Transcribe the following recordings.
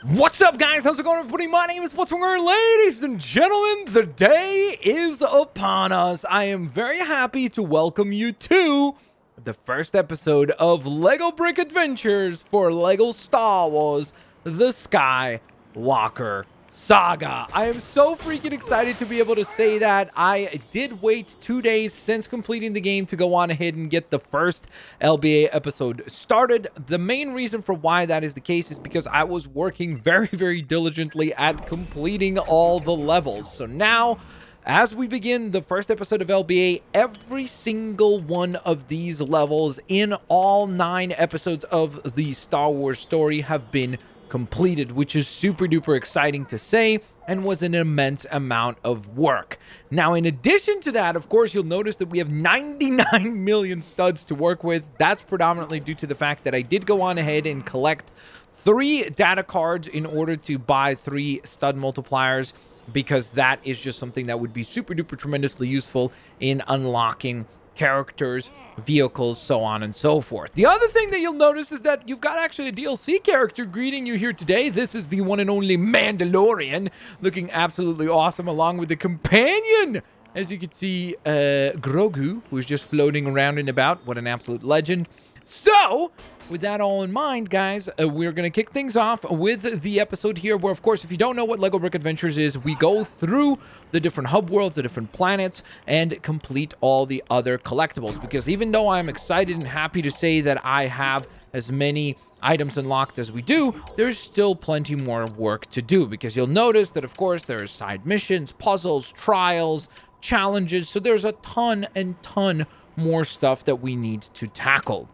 What's up, guys? How's it going, everybody? My name is Blitzwinger. Ladies and gentlemen, the day is upon us. I am very happy to welcome you to the first episode of LEGO Brick Adventures for LEGO Star Wars: The Skywalker Saga. I am so freaking excited to be able to say that. I did wait 2 days since completing the game to go on ahead and get the first LBA episode started. The main reason for why that is the case is because I was working very diligently at completing all the levels. So now, as we begin the first episode of LBA, every single one of these levels in all 9 episodes of the Star Wars story have been completed, which is super duper exciting to say and was an immense amount of work. Now, in addition to that, of course, you'll notice that we have 99 million studs to work with. That's predominantly due to the fact that I did go on ahead and collect 3 data cards in order to buy 3 stud multipliers, because that is just something that would be super duper tremendously useful in unlocking characters, vehicles, so on and so forth. The other thing that you'll notice is that you've got actually a DLC character greeting you here today. This is the one and only Mandalorian, looking absolutely awesome, along with the companion. As you can see, Grogu, who's just floating around and about. What an absolute legend. So, with that all in mind, guys, we're going to kick things off with the episode here where, of course, if you don't know what LEGO Brick Adventures is, we go through the different hub worlds, the different planets, and complete all the other collectibles. Because even though I'm excited and happy to say that I have as many items unlocked as we do, there's still plenty more work to do. Because you'll notice that, of course, there's side missions, puzzles, trials, challenges. So there's a ton and ton more stuff that we need to tackle.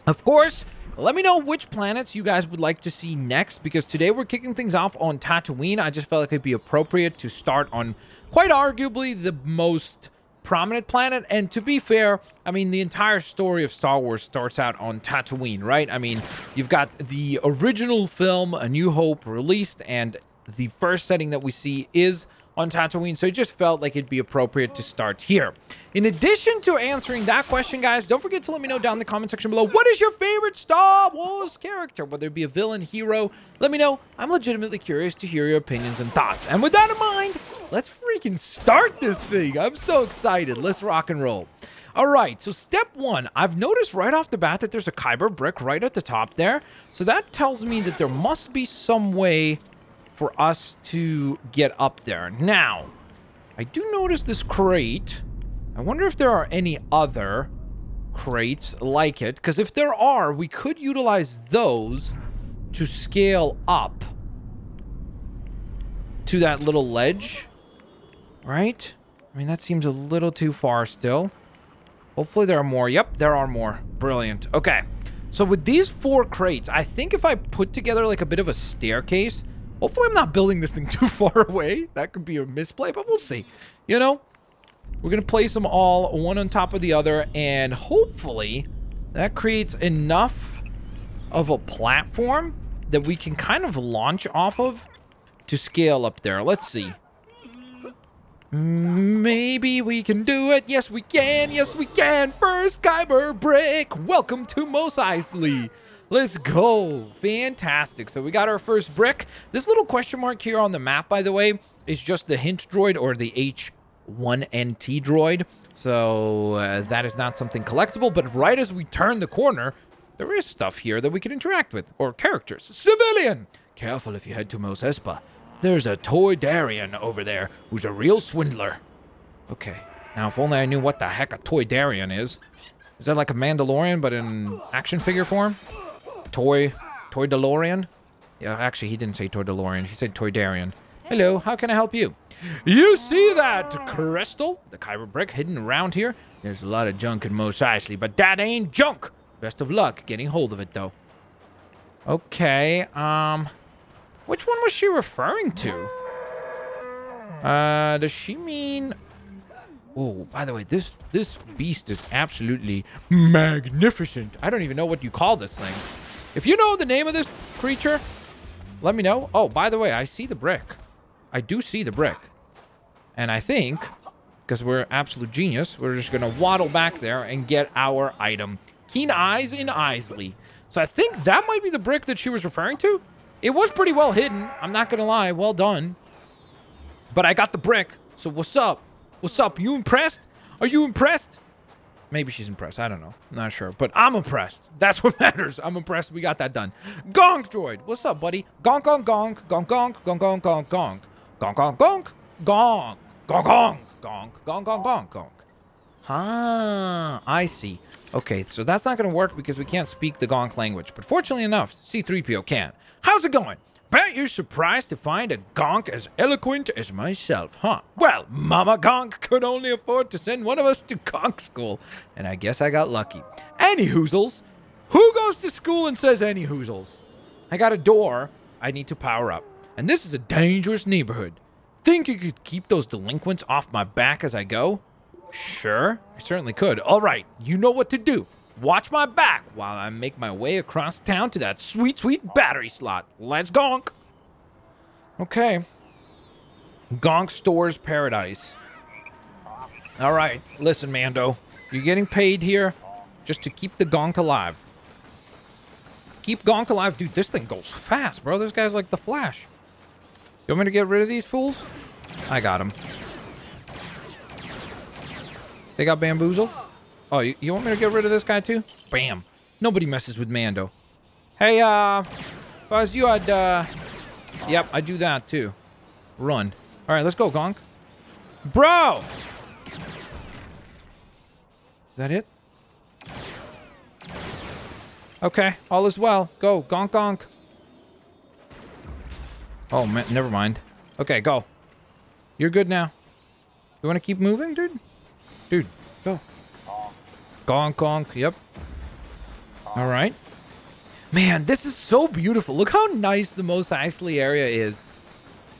Of course, let me know which planets you guys would like to see next, because today we're kicking things off on Tatooine. I just felt like it'd be appropriate to start on quite arguably the most prominent planet. And to be fair, I mean, the entire story of Star Wars starts out on Tatooine, right? I mean, you've got the original film, A New Hope, released, and the first setting that we see is on Tatooine, so it just felt like it'd be appropriate to start here. In addition to answering that question, guys, don't forget to let me know down in the comment section below, what is your favorite Star Wars character? Whether it be a villain, hero, let me know. I'm legitimately curious to hear your opinions and thoughts. And with that in mind, let's freaking start this thing. I'm so excited. Let's rock and roll. All right, so step 1, I've noticed right off the bat that there's a Kyber brick right at the top there. So that tells me that there must be some way for us to get up there. Now, I do notice this crate. I wonder if there are any other crates like it, because if there are, we could utilize those to scale up to that little ledge, right? I mean, that seems a little too far still. Hopefully there are more. Yep, there are more. Brilliant. Okay, so with these 4 crates, I think if I put together like a bit of a staircase, hopefully I'm not building this thing too far away. That could be a misplay, but we'll see. You know, we're going to place them all one on top of the other, and hopefully that creates enough of a platform that we can kind of launch off of to scale up there. Let's see. Maybe we can do it. Yes, we can. Yes, we can. First Kyber brick. Welcome to Mos Eisley. Let's go. Fantastic. So we got our first brick. This little question mark here on the map, by the way, is just the hint droid, or the H1NT droid. So that is not something collectible, but right as we turn the corner, there is stuff here that we can interact with, or characters. Civilian! Careful if you head to Mos Espa. There's a Toydarian over there who's a real swindler. Okay. Now, if only I knew what the heck a Toydarian is. Is that like a Mandalorian, but in action figure form? Toy DeLorean? Yeah, actually, he didn't say Toy DeLorean. He said Toydarian. Hello, how can I help you? You see that crystal? The Kyber brick hidden around here? There's a lot of junk in Mos Eisley, but that ain't junk. Best of luck getting hold of it, though. Okay, which one was she referring to? Does she mean... Oh, by the way, this beast is absolutely magnificent. I don't even know what you call this thing. If you know the name of this creature, let me know. Oh, by the way, I see the brick. I do see the brick. And I think, because we're absolute genius, we're just going to waddle back there and get our item. Keen eyes in Eisley. So I think that might be the brick that she was referring to. It was pretty well hidden. I'm not going to lie. Well done. But I got the brick. So what's up? What's up? You impressed? Are you impressed? Maybe she's impressed. I don't know. I'm not sure. But I'm impressed. That's what matters. I'm impressed we got that done. Gonk droid. What's up, buddy? Gonk, gonk, gonk. Gonk, gonk. Gonk, gonk, gonk, gonk. Gonk, gonk, gonk. Gonk. Gonk, gonk. Gonk, gonk, gonk, gonk, gonk. Ah, I see. Okay, so that's not going to work because we can't speak the Gonk language. But fortunately enough, C-3PO can. How's it going? Bet you're surprised to find a Gonk as eloquent as myself, huh? Well, Mama Gonk could only afford to send one of us to Gonk school, and I guess I got lucky. Any hoozles? Who goes to school and says any hoozles? I got a door I need to power up, and this is a dangerous neighborhood. Think you could keep those delinquents off my back as I go? Sure, I certainly could. All right, you know what to do. Watch my back while I make my way across town to that sweet, sweet battery slot. Let's gonk. Okay. Gonk Stores Paradise. All right, listen, Mando. You're getting paid here just to keep the Gonk alive. Keep Gonk alive. Dude, this thing goes fast, bro. This guy's like the Flash. You want me to get rid of these fools? I got him. They got bamboozled? Oh, you want me to get rid of this guy too? Bam. Nobody messes with Mando. Hey, Buzz, you had, Yep, I do that too. Run. All right, let's go, Gonk. Bro! Is that it? Okay, all is well. Go, Gonk, Gonk. Oh, man, never mind. Okay, go. You're good now. You want to keep moving, dude? Dude, go. Gonk, gonk, yep. All right. Man, this is so beautiful. Look how nice the Mos Eisley area is.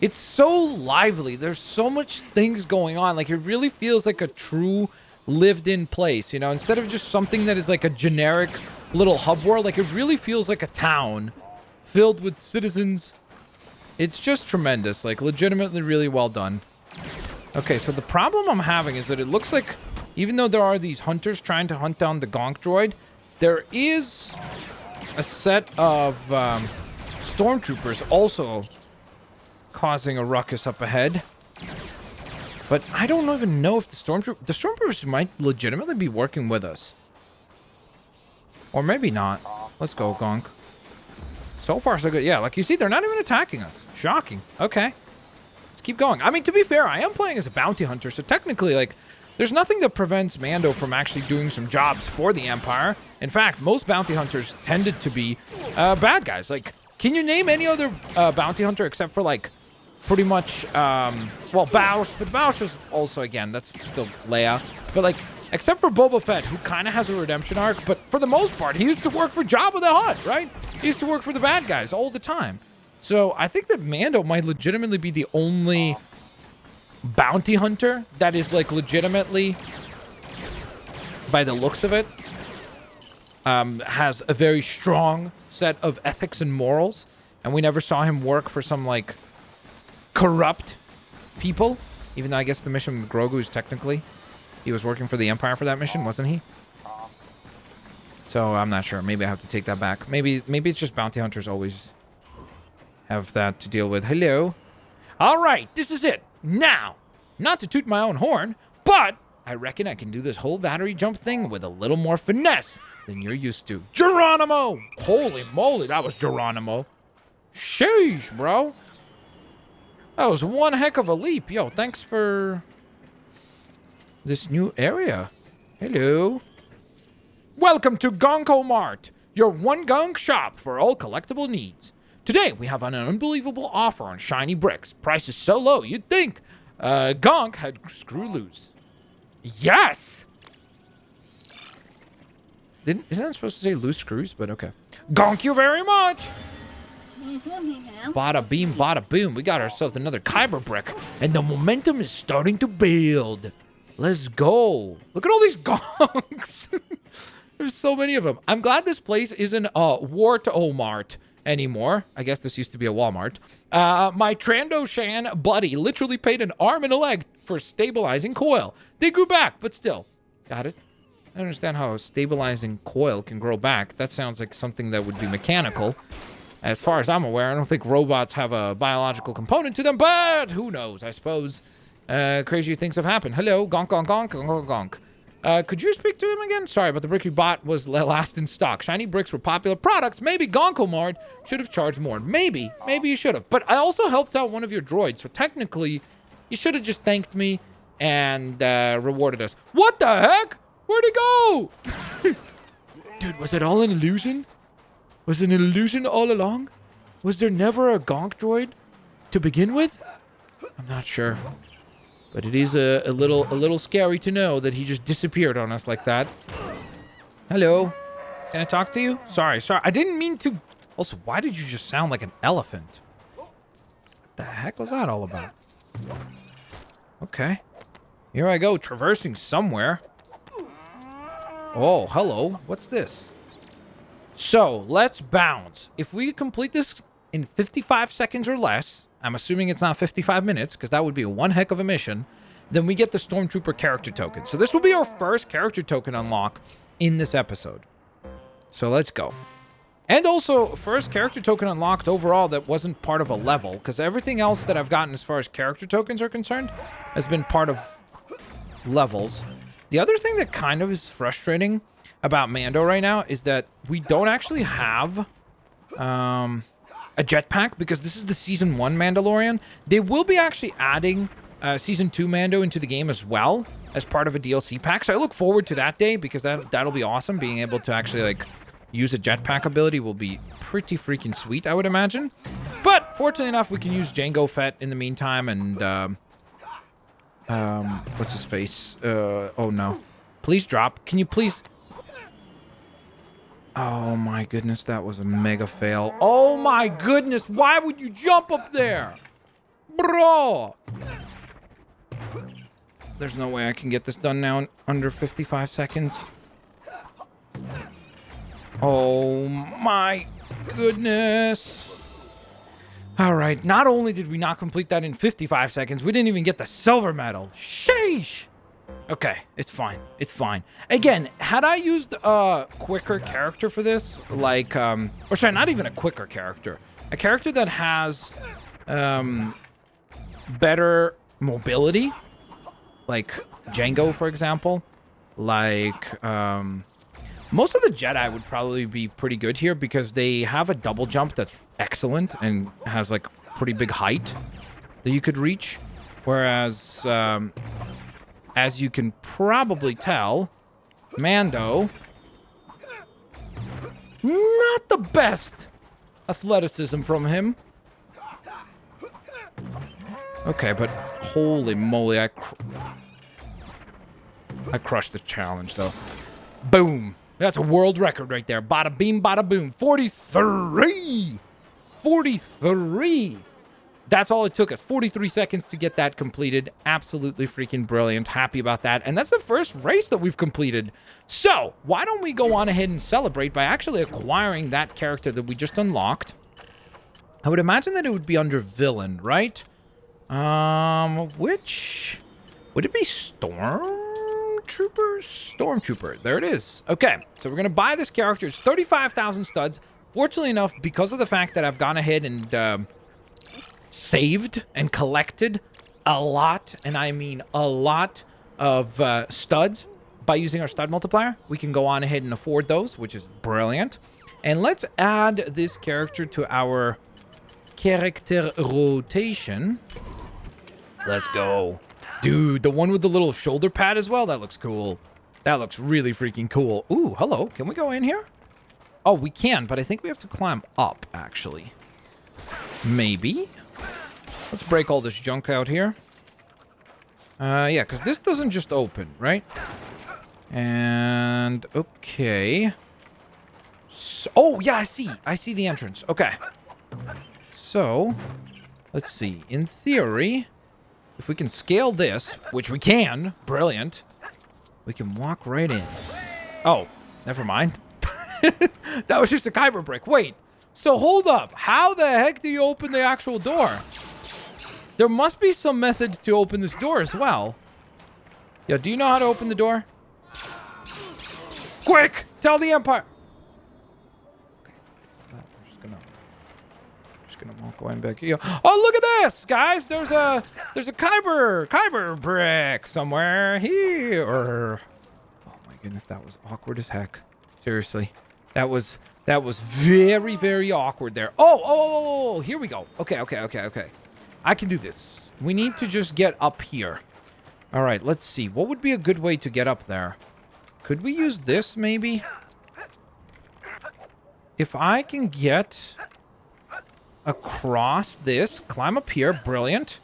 It's so lively. There's so much things going on. Like, it really feels like a true lived-in place, you know? Instead of just something that is like a generic little hub world, like, it really feels like a town filled with citizens. It's just tremendous. Like, legitimately really well done. Okay, so the problem I'm having is that it looks like, even though there are these hunters trying to hunt down the Gonk droid, there is a set of Stormtroopers also causing a ruckus up ahead. But I don't even know if the Stormtroopers might legitimately be working with us. Or maybe not. Let's go, Gonk. So far, so good. Yeah, like you see, they're not even attacking us. Shocking. Okay. Let's keep going. I mean, to be fair, I am playing as a bounty hunter, so technically, like, there's nothing that prevents Mando from actually doing some jobs for the Empire. In fact, most bounty hunters tended to be bad guys. Like, can you name any other bounty hunter except for, like, pretty much, well, Bausch, but Bausch was also, again, that's still Leia. But, like, except for Boba Fett, who kind of has a redemption arc, but for the most part, he used to work for Jabba the Hutt, right? He used to work for the bad guys all the time. So I think that Mando might legitimately be the only bounty hunter that is, like, legitimately, by the looks of it, has a very strong set of ethics and morals. And we never saw him work for some, like, corrupt people. Even though I guess the mission with Grogu is technically, he was working for the Empire for that mission, wasn't he? So I'm not sure. Maybe I have to take that back. Maybe it's just bounty hunters always have that to deal with. Hello. All right, this is it. Now, not to toot my own horn, but I reckon I can do this whole battery jump thing with a little more finesse than you're used to. Geronimo! Holy moly, that was Geronimo. Sheesh, bro. That was one heck of a leap. Yo, thanks for this new area. Hello. Welcome to Gonk-o-Mart, your one Gonk shop for all collectible needs. Today, we have an unbelievable offer on shiny bricks. Price is so low, you'd think Gonk had screw loose. Yes! Isn't it supposed to say loose screws? But okay. Gonk you very much! Bada beam, bada boom. We got ourselves another Kyber brick, and the momentum is starting to build. Let's go. Look at all these Gonks. There's so many of them. I'm glad this place isn't Wart-o-Mart anymore. I guess this used to be a Walmart. My Trandoshan buddy literally paid an arm and a leg for stabilizing coil. They grew back, but still. Got it? I don't understand how a stabilizing coil can grow back. That sounds like something that would be mechanical. As far as I'm aware, I don't think robots have a biological component to them, but who knows? I suppose crazier things have happened. Hello, gonk, gonk, gonk, gonk, gonk. Could you speak to him again? Sorry, but the brick you bought was last in stock. Shiny bricks were popular products. Maybe Gonk-o-Mart should have charged more. Maybe you should have. But I also helped out one of your droids, so technically, you should have just thanked me and rewarded us. What the heck? Where'd he go? Dude, was it all an illusion? Was it an illusion all along? Was there never a Gonk droid to begin with? I'm not sure. But it is a little scary to know that he just disappeared on us like that. Hello. Can I talk to you? Sorry. I didn't mean to. Also, why did you just sound like an elephant? What the heck was that all about? Okay. Here I go, traversing somewhere. Oh, hello. What's this? So, let's bounce. If we complete this in 55 seconds or less, I'm assuming it's not 55 minutes, because that would be one heck of a mission, then we get the Stormtrooper character token. So this will be our first character token unlock in this episode. So let's go. And also, first character token unlocked overall that wasn't part of a level, because everything else that I've gotten as far as character tokens are concerned has been part of levels. The other thing that kind of is frustrating about Mando right now is that we don't actually have a jetpack, because this is the Season 1 Mandalorian. They will be actually adding Season 2 Mando into the game as well as part of a DLC pack. So I look forward to that day, because that'll be awesome. Being able to actually, like, use a jetpack ability will be pretty freaking sweet, I would imagine. But fortunately enough, we can use Jango Fett in the meantime, and what's his face? Oh no. Please drop. Can you please? Oh my goodness, that was a mega fail. Oh my goodness, why would you jump up there? Bro! There's no way I can get this done now in under 55 seconds. Oh my goodness. Alright, not only did we not complete that in 55 seconds, we didn't even get the silver medal. Sheesh! Okay, it's fine. It's fine. Again, had I used a quicker character for this, like, or sorry, not even a quicker character. A character that has, better mobility, like Jango, for example. Like, most of the Jedi would probably be pretty good here, because they have a double jump that's excellent and has, like, pretty big height that you could reach. Whereas, as you can probably tell, Mando, not the best athleticism from him. Okay, but holy moly, I crushed the challenge, though. Boom. That's a world record right there. Bada beam, bada boom. 43! 43! That's all it took us. 43 seconds to get that completed. Absolutely freaking brilliant. Happy about that. And that's the first race that we've completed. So, why don't we go on ahead and celebrate by actually acquiring that character that we just unlocked? I would imagine that it would be under villain, right? Which... would it be Stormtrooper? Stormtrooper. There it is. Okay, so we're going to buy this character. It's 35,000 studs. Fortunately enough, because of the fact that I've gone ahead and... saved and collected a lot, and I mean a lot of studs by using our stud multiplier, we can go on ahead and afford those, which is brilliant. And let's add this character to our character rotation. Let's go. Dude, the one with the little shoulder pad as well, that looks cool. That looks really freaking cool. Ooh, hello. Can we go in here? Oh, we can, but I think we have to climb up, actually. Maybe. Let's break all this junk out here. Yeah, because this doesn't just open, right? And, okay. So, oh, yeah, I see. I see the entrance. Okay. So, let's see. In theory, if we can scale this, which we can, brilliant, we can walk right in. Oh, never mind. That was just a kyber brick. Wait. So, hold up. How the heck do you open the actual door? There must be some method to open this door as well. Yo, do you know how to open the door? Quick! Tell the Empire! Okay. We're just gonna gonna walk away back here. Oh, look at this, guys! There's a Kyber brick somewhere here. Oh my goodness, that was awkward as heck. Seriously, that was very, very awkward there. Oh, here we go. Okay. I can do this. We need to just get up here. All right, let's see. What would be a good way to get up there? Could we use this, maybe? If I can get across this, climb up here, brilliant.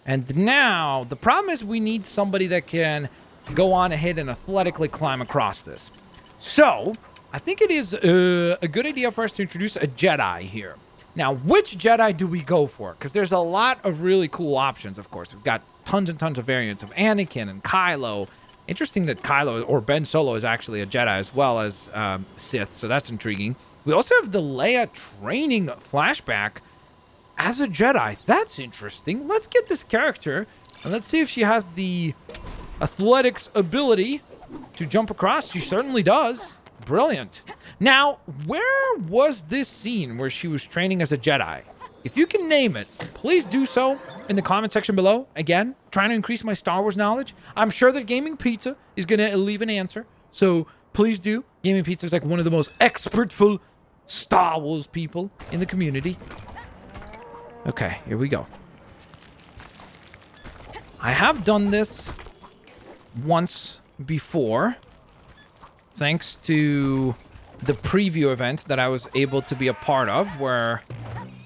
And now, the problem is we need somebody that can go on ahead and athletically climb across this. So, I think it is a good idea for us to introduce a Jedi here. Now, which Jedi do we go for? Because there's a lot of really cool options, of course. We've got tons and tons of variants of Anakin and Kylo. Interesting that Kylo, or Ben Solo, is actually a Jedi as well as Sith, so that's intriguing. We also have the Leia training flashback as a Jedi. That's interesting. Let's get this character, and let's see if she has the athletics ability to jump across. She certainly does. Brilliant. Now, where was this scene where she was training as a Jedi? If you can name it, please do so in the comment section below. Again, trying to increase my Star Wars knowledge. I'm sure that Gaming Pizza is going to leave an answer. So please do. Gaming Pizza is like one of the most expertful Star Wars people in the community. Okay, here we go. I have done this once before, thanks to the preview event that I was able to be a part of, where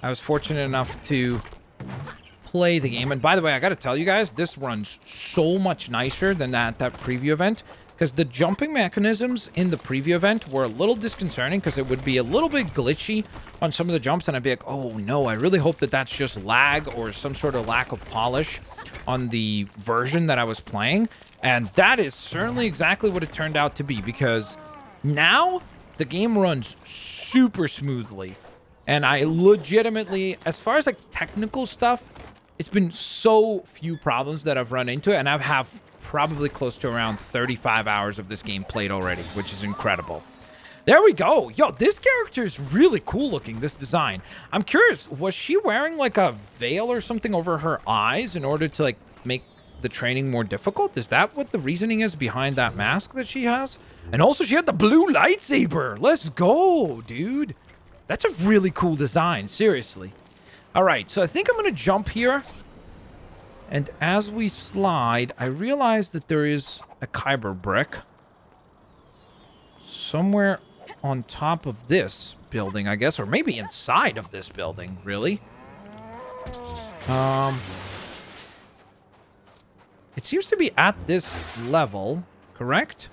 I was fortunate enough to play the game. And by the way, I gotta tell you guys, this runs so much nicer than that preview event, because the jumping mechanisms in the preview event were a little disconcerting, because it would be a little bit glitchy on some of the jumps, and I'd be like, oh no, I really hope that that's just lag or some sort of lack of polish on the version that I was playing. And that is certainly exactly what it turned out to be, because now the game runs super smoothly. And I legitimately, as far as like technical stuff, it's been so few problems that I've run into, and I have probably close to around 35 hours of this game played already, which is incredible. There we go. Yo, this character is really cool looking, this design. I'm curious, was she wearing like a veil or something over her eyes in order to like make the training more difficult? Is that what the reasoning is behind that mask that she has? And also she had the blue lightsaber. Let's go, dude. That's a really cool design, seriously. All right, so I think I'm going to jump here. And as we slide, I realize that there is a Kyber brick somewhere on top of this building, I guess, or maybe inside of this building, really. It seems to be at this level, correct?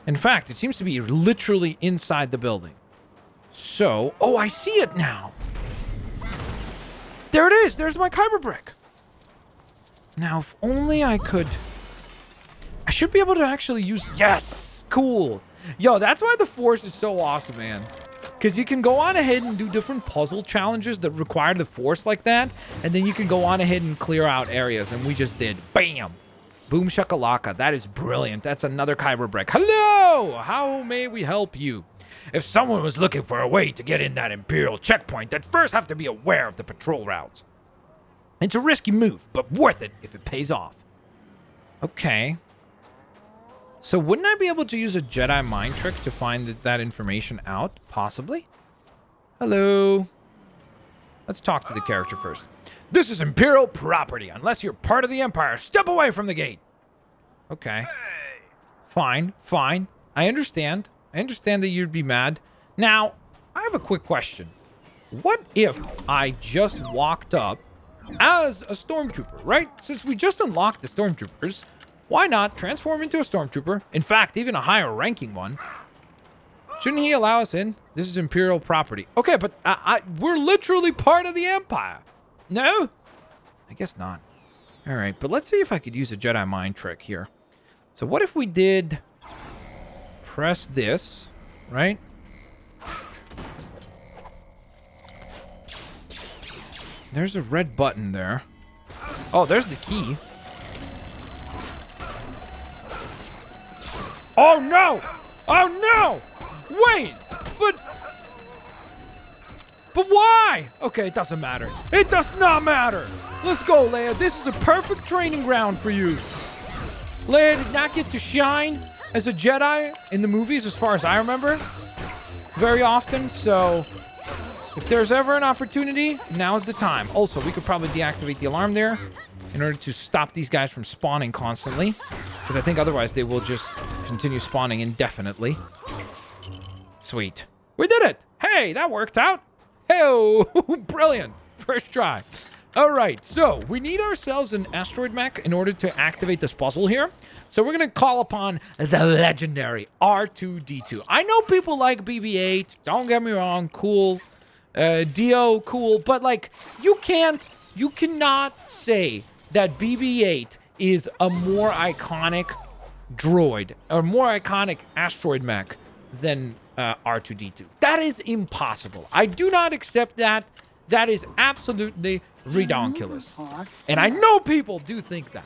In fact, it seems to be literally inside the building. So, oh, I see it now. There it is. There's my Kyber brick. Now, if only I could... I should be able to actually use... Yes! Cool. Yo, that's why the Force is so awesome, man. Because you can go on ahead and do different puzzle challenges that require the Force like that. And then you can go on ahead and clear out areas. And we just did. Bam! Boom shakalaka. That is brilliant. That's another Kyber brick. Hello! How may we help you? If someone was looking for a way to get in that Imperial checkpoint, they'd first have to be aware of the patrol routes. It's a risky move, but worth it if it pays off. Okay. So wouldn't I be able to use a Jedi mind trick to find that information out? Possibly. Hello. Let's talk to the character first. This is Imperial property. Unless you're part of the Empire, step away from the gate. Okay. Fine, fine. I understand. I understand that you'd be mad. Now, I have a quick question. What if I just walked up as a Stormtrooper, right? Since we just unlocked the Stormtroopers, why not transform into a Stormtrooper? In fact, even a higher ranking one. Shouldn't he allow us in? This is Imperial property. Okay, but we're literally part of the Empire. No? I guess not. All right, but let's see if I could use a Jedi mind trick here. So what if we did... press this, right? There's a red button there. Oh, there's the key. Oh, no! Oh, no! Wait! But... But why? Okay, it doesn't matter. It does not matter. Let's go, Leia. This is a perfect training ground for you. Leia did not get to shine as a Jedi in the movies, as far as I remember, very often. So if there's ever an opportunity, now's the time. Also, we could probably deactivate the alarm there in order to stop these guys from spawning constantly, because I think otherwise they will just continue spawning indefinitely. Sweet. We did it. Hey, that worked out. Hey, brilliant. First try. All right, so we need ourselves an asteroid mech in order to activate this puzzle here. So we're going to call upon the legendary R2-D2. I know people like BB-8. Don't get me wrong. Cool. Dio, cool. But, like, you cannot say that BB-8 is a more iconic droid or more iconic asteroid mech than R2-D2. That is impossible. I do not accept that. That is absolutely redonkulous. And I know people do think that,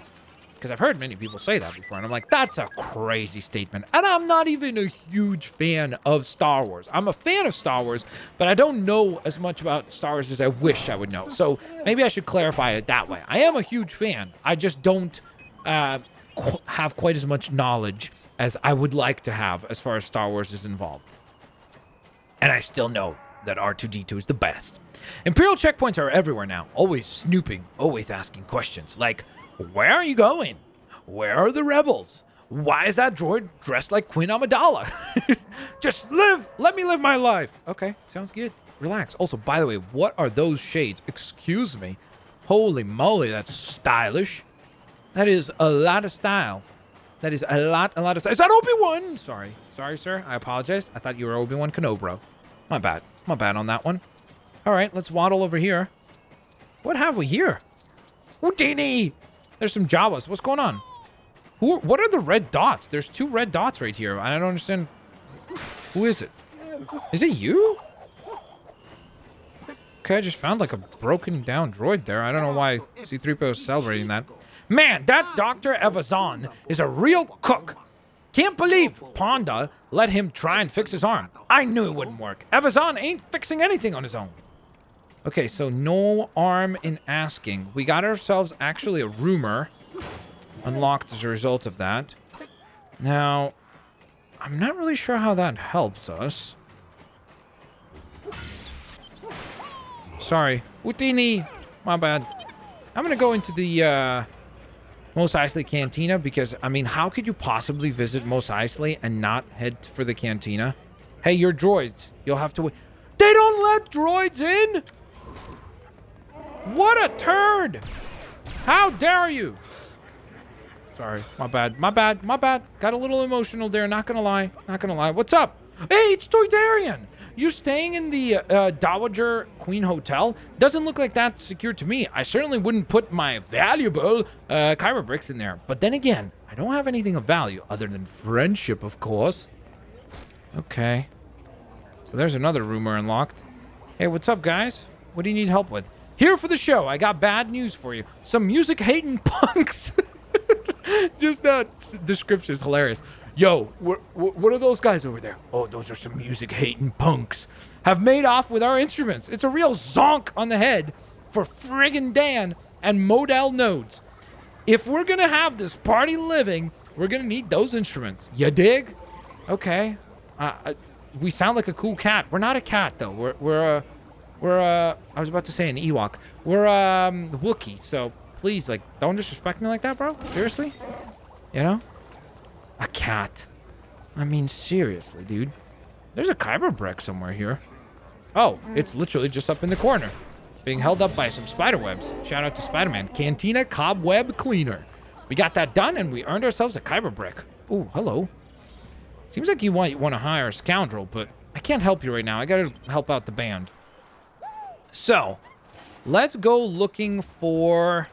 because I've heard many people say that before, and I'm like, that's a crazy statement. And I'm not even a huge fan of Star Wars. I'm a fan of Star Wars, but I don't know as much about Star Wars as I wish I would know. So maybe I should clarify it that way. I am a huge fan. I just don't have quite as much knowledge as I would like to have as far as Star Wars is involved. And I still know that R2-D2 is the best. Imperial checkpoints are everywhere now, always snooping, always asking questions like, where are you going? Where are the rebels? Why is that droid dressed like Queen Amidala? Just let me live my life. Okay, sounds good. Relax. Also, by the way, what are those shades? Excuse me. Holy moly, that's stylish. That is a lot of style. That is a lot of style. Is that Obi-Wan? Sorry, sir. I apologize. I thought you were Obi-Wan Kenobi. My bad on that one. All right, let's waddle over here. What have we here? Houdini! There's some Jawas. What's going on? What are the red dots? There's 2 red dots right here. I don't understand. Who is it? Is it you? Okay, I just found like a broken down droid there. I don't know why C-3PO is celebrating that. Man, that Dr. Evazan is a real cook. Can't believe Ponda let him try and fix his arm. I knew it wouldn't work. Evazan ain't fixing anything on his own. Okay, so no arm in asking. We got ourselves actually a rumor unlocked as a result of that. Now, I'm not really sure how that helps us. Sorry. Houdini. My bad. I'm going to go into the Mos Eisley Cantina because, I mean, how could you possibly visit Mos Eisley and not head for the Cantina? Hey, you're droids. You'll have to wait. They don't let droids in? What a turd! How dare you? Sorry, my bad. Got a little emotional there, not gonna lie. What's up? Hey, it's Toydarian! You staying in the Dowager Queen Hotel? Doesn't look like that's secure to me. I certainly wouldn't put my valuable Kyber bricks in there. But then again, I don't have anything of value other than friendship, of course. Okay. So there's another rumor unlocked. Hey, what's up, guys? What do you need help with? Here for the show, I got bad news for you. Some music-hating punks. Just that description is hilarious. Yo, what are those guys over there? Oh, those are some music-hating punks. Have made off with our instruments. It's a real zonk on the head for friggin' Dan and Model nodes. If we're gonna have this party living, we're gonna need those instruments. You dig? Okay. We sound like a cool cat. We're not a cat, though. We're I was about to say an Ewok. We're Wookiee, so please, like, don't disrespect me like that, bro. Seriously? You know? A cat. I mean, seriously, dude. There's a Kyber brick somewhere here. Oh, it's literally just up in the corner. Being held up by some spider webs. Shout out to Spider-Man. Cantina Cobweb Cleaner. We got that done, and we earned ourselves a Kyber brick. Ooh, hello. Seems like you want to hire a scoundrel, but I can't help you right now. I gotta help out the band. So, let's go looking for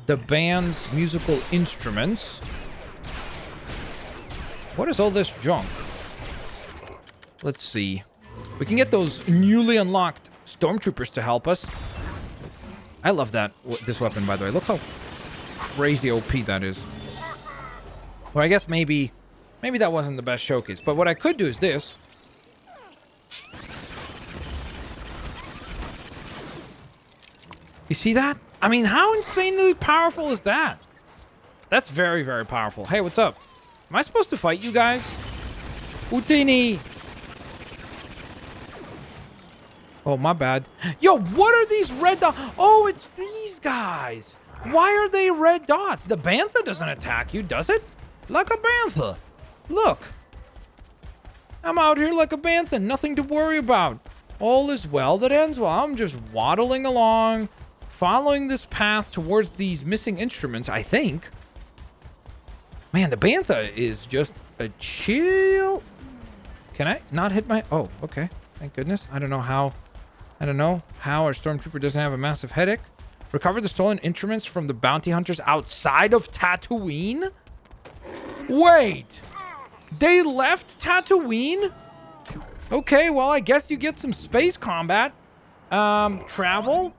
the band's musical instruments. What is all this junk? Let's see. We can get those newly unlocked Stormtroopers to help us. I love this weapon, by the way. Look how crazy OP that is. Or I guess maybe that wasn't the best showcase. But what I could do is this. You see that? I mean, how insanely powerful is that? That's very, very powerful. Hey, what's up? Am I supposed to fight you guys? Utini! Oh, my bad. Yo, what are these red dots? Oh, it's these guys. Why are they red dots? The bantha doesn't attack you, does it? Like a bantha. Look. I'm out here like a bantha. Nothing to worry about. All is well that ends well. I'm just waddling along, following this path towards these missing instruments, I think. Man, the bantha is just a chill. Can I not hit my... Oh, okay. Thank goodness. I don't know how our Stormtrooper doesn't have a massive headache. Recover the stolen instruments from the bounty hunters outside of Tatooine? Wait! They left Tatooine? Okay, well, I guess you get some space combat. Travel?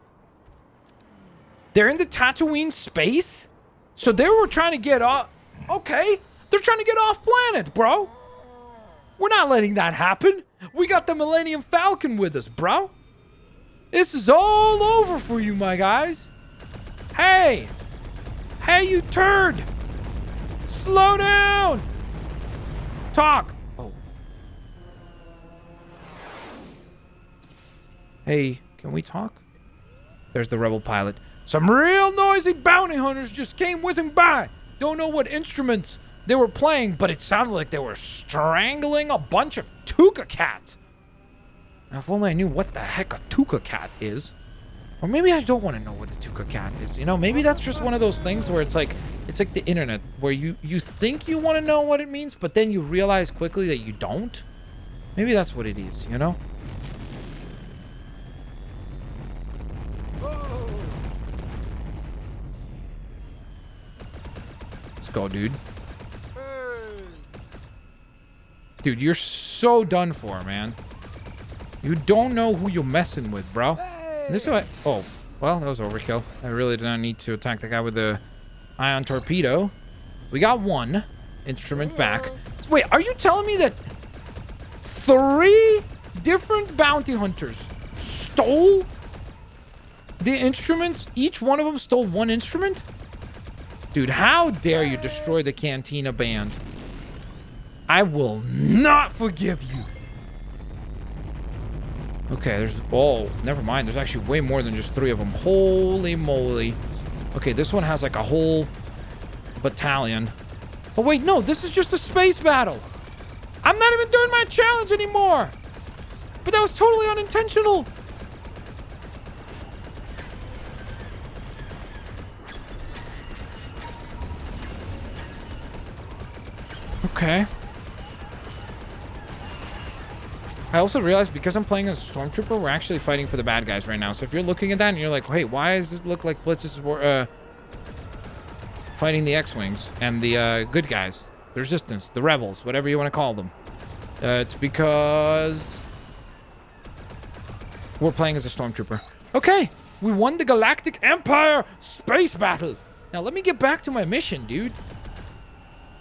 They're in the Tatooine space? So they were trying to get off... Okay, they're trying to get off planet, bro. We're not letting that happen. We got the Millennium Falcon with us, bro. This is all over for you, my guys. Hey! Hey, you turd! Slow down! Talk! Oh. Hey, can we talk? There's the rebel pilot. Some real noisy bounty hunters just came whizzing by. Don't know what instruments they were playing, but it sounded like they were strangling a bunch of Tuca cats. Now, if only I knew what the heck a Tuca cat is. Or maybe I don't want to know what a Tuca cat is. You know, maybe that's just one of those things where it's like the internet, where you think you want to know what it means, but then you realize quickly that you don't. Maybe that's what it is, you know? Let's go, dude. Dude, you're so done for, man. You don't know who you're messing with, bro. And this is what... Oh, well, that was overkill. I really did not need to attack the guy with the ion torpedo. We got one instrument back. Wait, are you telling me that 3 different bounty hunters stole the instruments? Each one of them stole 1 instrument? Dude, how dare you destroy the Cantina band? I will not forgive you. Okay, there's... Oh, never mind. There's actually way more than just 3 of them. Holy moly. Okay, this one has like a whole battalion. Oh, wait, no. This is just a space battle. I'm not even doing my challenge anymore. But that was totally unintentional. Okay. I also realized because I'm playing as a Stormtrooper, we're actually fighting for the bad guys right now. So if you're looking at that and you're like, hey, why does this look like Blitz is fighting the X-Wings and the good guys, the Resistance, the Rebels, whatever you want to call them? It's because we're playing as a Stormtrooper. Okay, we won the Galactic Empire space battle. Now let me get back to my mission, dude.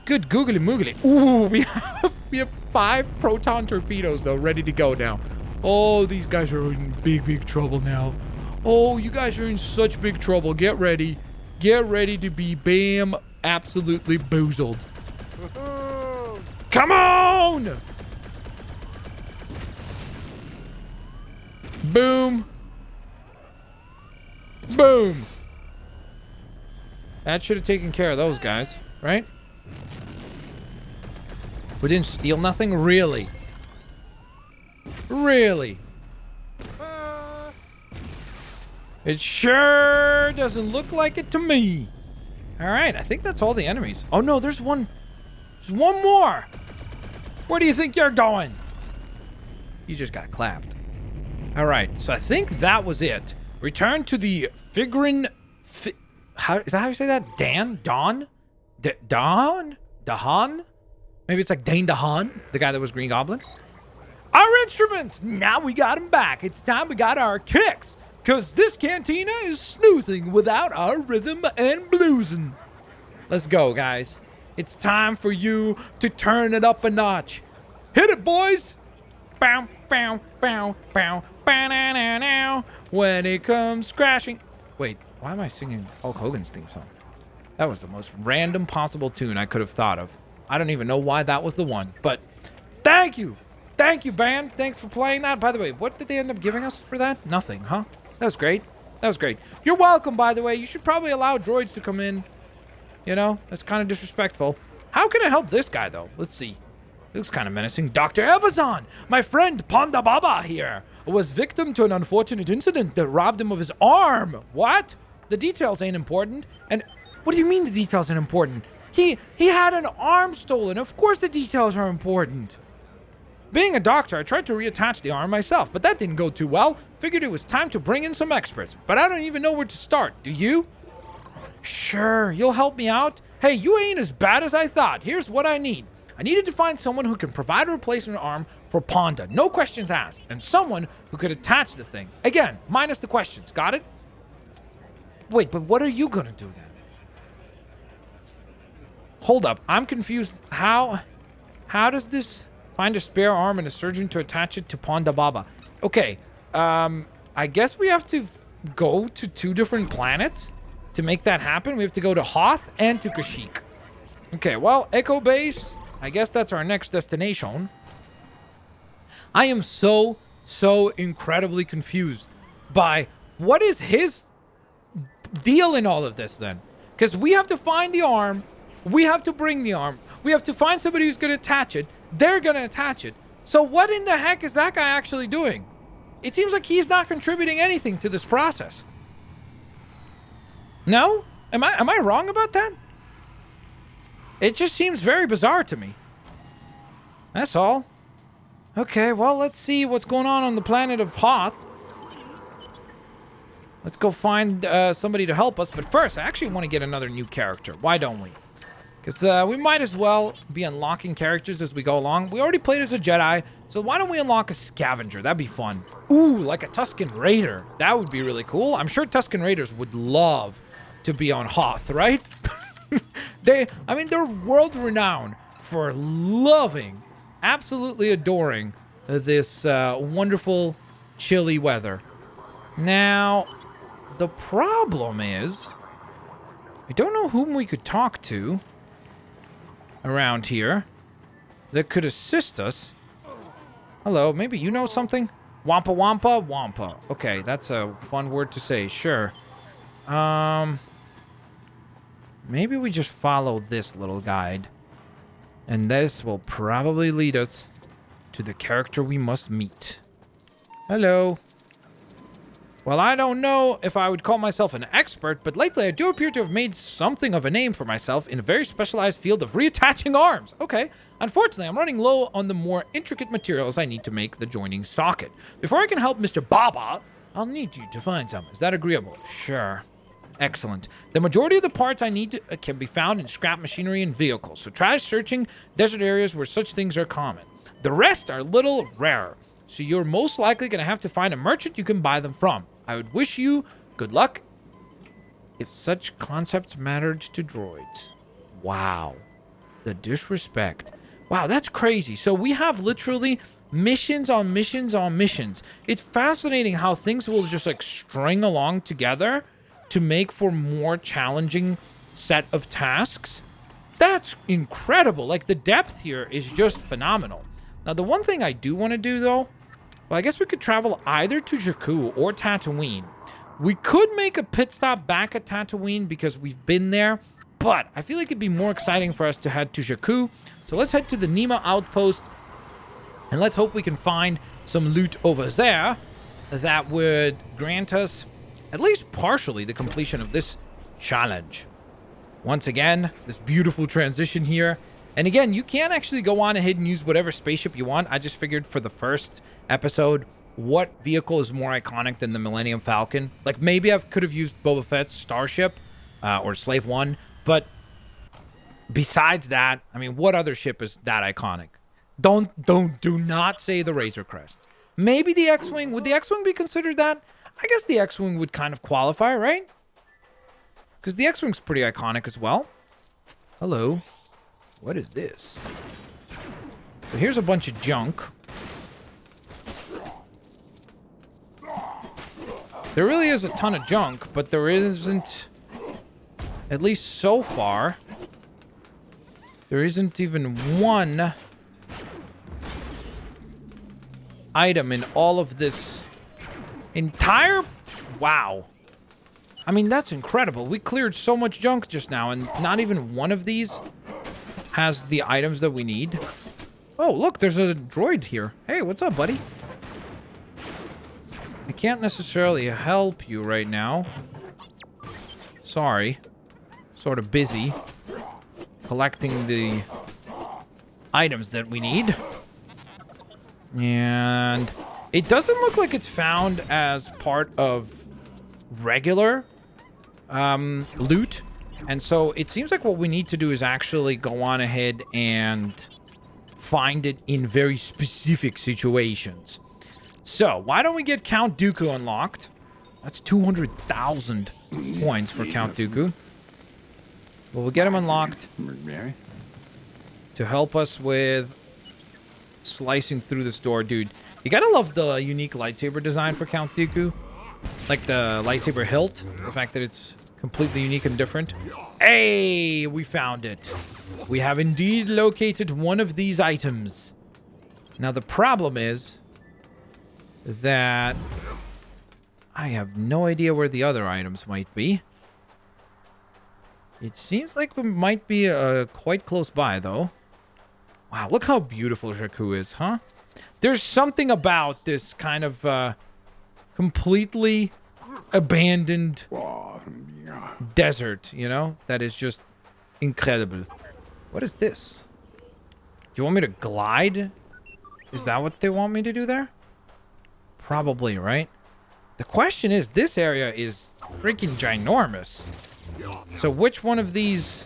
Good googly moogly. Ooh, we have 5 proton torpedoes though, ready to go now. Oh, these guys are in big trouble now. Oh, you guys are in such big trouble. Get ready. Get ready to be bam absolutely boozled. Come on! Boom. Boom. That should have taken care of those guys, right? We didn't steal nothing? Really? Really? It sure doesn't look like it to me. Alright, I think that's all the enemies. Oh no, there's one. There's one more. Where do you think you're going? You just got clapped. Alright, so I think that was it. Return to the Figrin... How is that how you say that? Dawn? Dahan? Maybe it's like Dane DeHaan, the guy that was Green Goblin. Our instruments! Now we got them back. It's time we got our kicks. Because this Cantina is snoozing without our rhythm and bluesing. Let's go, guys. It's time for you to turn it up a notch. Hit it, boys! Bow, bow, bow, bow, bow, now. When it comes crashing. Wait, why am I singing Hulk Hogan's theme song? That was the most random possible tune I could have thought of. I don't even know why that was the one, but thank you. Thank you, band. Thanks for playing that. By the way, what did they end up giving us for that? Nothing, huh? That was great. That was great. You're welcome, by the way. You should probably allow droids to come in. You know, that's kind of disrespectful. How can I help this guy, though? Let's see. Looks kind of menacing. Dr. Evazan, my friend Ponda Baba here, was victim to an unfortunate incident that robbed him of his arm. What? The details ain't important. And what do you mean the details ain't important? He had an arm stolen. Of course the details are important. Being a doctor, I tried to reattach the arm myself, but that didn't go too well. Figured it was time to bring in some experts, but I don't even know where to start. Do you? Sure, you'll help me out? Hey, you ain't as bad as I thought. Here's what I need. I needed to find someone who can provide a replacement arm for Ponda. No questions asked. And someone who could attach the thing. Again, minus the questions. Got it? Wait, but what are you going to do then? Hold up. I'm confused. How does this find a spare arm and a surgeon to attach it to Ponda Baba? Okay. I guess we have to go to 2 different planets to make that happen. We have to go to Hoth and to Kashyyyk. Okay, well, Echo Base... I guess that's our next destination. I am so incredibly confused by what is his deal in all of this then? Because we have to find the arm. We have to bring the arm. We have to find somebody who's going to attach it. They're going to attach it. So what in the heck is that guy actually doing? It seems like he's not contributing anything to this process. No? Am I wrong about that? It just seems very bizarre to me. That's all. Okay, well, let's see what's going on the planet of Hoth. Let's go find somebody to help us. But first, I actually want to get another new character. Why don't we? Because we might as well be unlocking characters as we go along. We already played as a Jedi, so why don't we unlock a Scavenger? That'd be fun. Ooh, like a Tusken Raider. That would be really cool. I'm sure Tusken Raiders would love to be on Hoth, right? They're world-renowned for loving, absolutely adoring this wonderful, chilly weather. Now, the problem is, I don't know whom we could talk to around here that could assist us. Hello, maybe you know something? Wampa Wampa Wampa. Okay, that's a fun word to say, sure. Maybe we just follow this little guide. And this will probably lead us to the character we must meet. Hello. Well, I don't know if I would call myself an expert, but lately I do appear to have made something of a name for myself in a very specialized field of reattaching arms. Okay. Unfortunately, I'm running low on the more intricate materials I need to make the joining socket. Before I can help Mr. Baba, I'll need you to find some. Is that agreeable? Sure. Excellent. The majority of the parts I need can be found in scrap machinery and vehicles, so try searching desert areas where such things are common. The rest are a little rarer, so you're most likely going to have to find a merchant you can buy them from. I would wish you good luck if such concepts mattered to droids. Wow. The disrespect. Wow, that's crazy. So we have literally missions on missions on missions. It's fascinating how things will just like string along together to make for more challenging set of tasks. That's incredible. Like, the depth here is just phenomenal. Now, the one thing I do want to do, though, well, I guess we could travel either to Jakku or Tatooine. We could make a pit stop back at Tatooine because we've been there, but I feel like it'd be more exciting for us to head to Jakku. So let's head to the Nima outpost, and let's hope we can find some loot over there that would grant us at least partially the completion of this challenge. Once again, this beautiful transition here. And again, you can actually go on ahead and use whatever spaceship you want. I just figured for the first episode, what vehicle is more iconic than the Millennium Falcon? Like, maybe I could have used Boba Fett's starship or Slave One. But besides that, I mean, what other ship is that iconic? Do not say the Razor Crest. Maybe the X-Wing. Would the X-Wing be considered that? I guess the X-Wing would kind of qualify, right? Because the X-Wing's pretty iconic as well. Hello. What is this? So here's a bunch of junk. There really is a ton of junk, but there isn't, at least so far, there isn't even one item in all of this entire... Wow. I mean, that's incredible. We cleared so much junk just now, and not even one of these has the items that we need. Oh, look, there's a droid here. Hey, what's up, buddy? I can't necessarily help you right now. Sorry. Sort of busy collecting the items that we need. And it doesn't look like it's found as part of regular loot. And so it seems like what we need to do is actually go on ahead and find it in very specific situations. So, why don't we get Count Dooku unlocked? That's 200,000 points for Count Dooku. Well, we'll get him unlocked to help us with slicing through this door. Dude, you gotta love the unique lightsaber design for Count Dooku. Like the lightsaber hilt. The fact that it's completely unique and different. Hey, we found it. We have indeed located one of these items. Now, the problem is that I have no idea where the other items might be. It seems like we might be quite close by, though. Wow, look how beautiful Jakku is, huh? There's something about this kind of completely abandoned desert, you know, that is just incredible. What is this? Do you want me to glide? Is that what they want me to do there? Probably, right? The question is, this area is freaking ginormous. So which one of these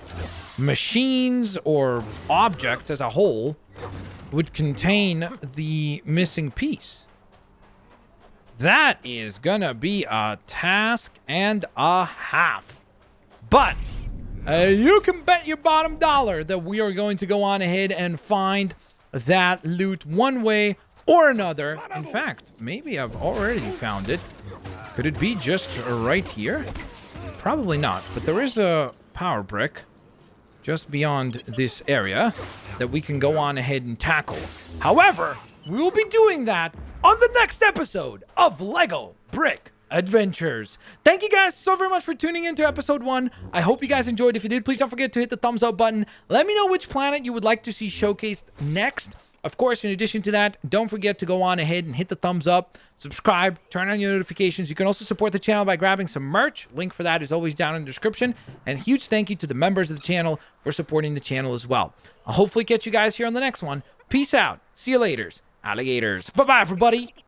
machines or objects as a whole would contain the missing piece? That is gonna be a task and a half. But you can bet your bottom dollar that we are going to go on ahead and find that loot one way or another. In fact, maybe I've already found it. Could it be just right here? Probably not, but there is a power brick just beyond this area that we can go on ahead and tackle. However, we will be doing that on the next episode of Lego Brick Adventures. Thank you guys so very much for tuning in to episode 1. I hope you guys enjoyed. If you did, please don't forget to hit the thumbs up button. Let me know which planet you would like to see showcased next. Of course, in addition to that, don't forget to go on ahead and hit the thumbs up, subscribe, turn on your notifications. You can also support the channel by grabbing some merch. Link for that is always down in the description. And a huge thank you to the members of the channel for supporting the channel as well. I'll hopefully catch you guys here on the next one. Peace out. See you later, alligators. Bye-bye, everybody.